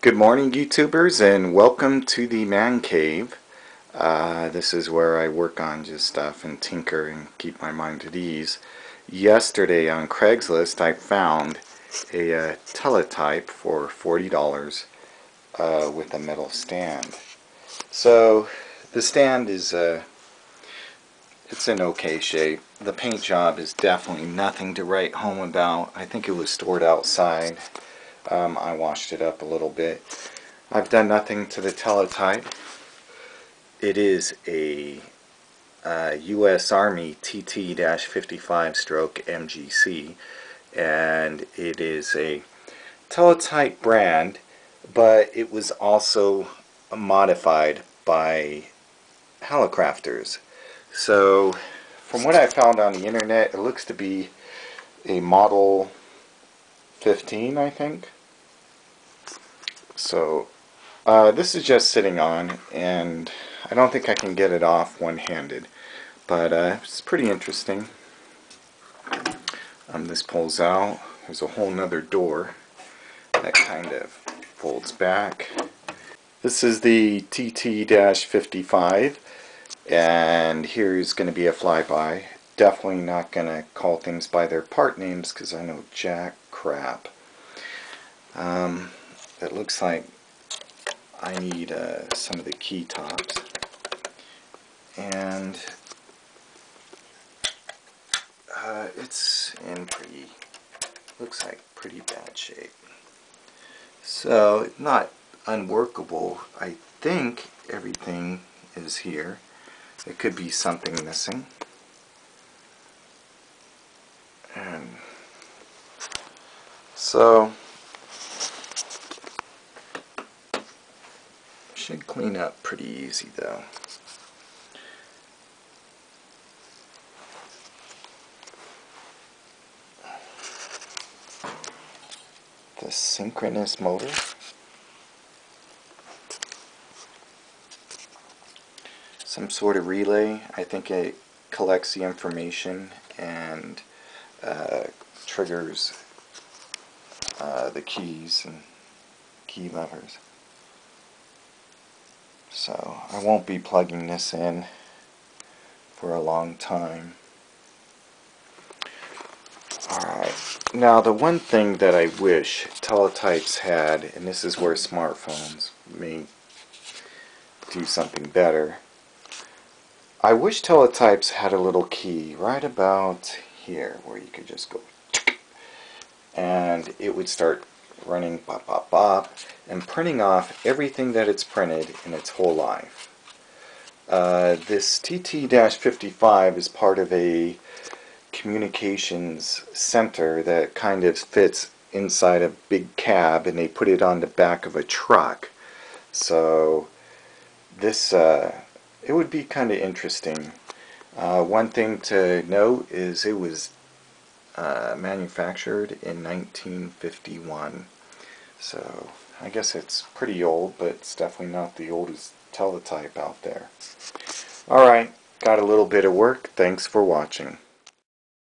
Good morning, YouTubers, and welcome to the Man Cave. This is where I work on just stuff and tinker and keep my mind at ease. Yesterday on Craigslist I found a Teletype for $40 with a metal stand. So the stand is it's in okay shape. The paint job is definitely nothing to write home about. I think it was stored outside. I washed it up a little bit. I've done nothing to the Teletype. It is a U.S. Army TT-55 stroke MGC, and it is a Teletype brand, but it was also modified by Hallicrafters. So from what I found on the internet, it looks to be a model 15, I think. So this is just sitting on, and I don't think I can get it off one-handed, but it's pretty interesting. This pulls out. There's a whole nother door that kind of folds back. This is the TT-55, and here's going to be a flyby. Definitely not going to call things by their part names because I know jack crap. It looks like I need some of the key tops, and it's in looks like pretty bad shape. So not unworkable. I think everything is here. There could be something missing. And so should clean up pretty easy though. The synchronous motor. Some sort of relay. I think it collects the information and triggers the keys and key levers. So I won't be plugging this in for a long time. Alright, now the one thing that I wish Teletypes had, and this is where smartphones may do something better, I wish Teletypes had a little key right about here where you could just go and it would start running bop bop bop and printing off everything that it's printed in its whole life. This TT-55 is part of a communications center that kind of fits inside a big cab, and they put it on the back of a truck. So this it would be kind of interesting. One thing to note is it was manufactured in 1951. So I guess it's pretty old, but it's definitely not the oldest Teletype out there. Alright, got a little bit of work. Thanks for watching.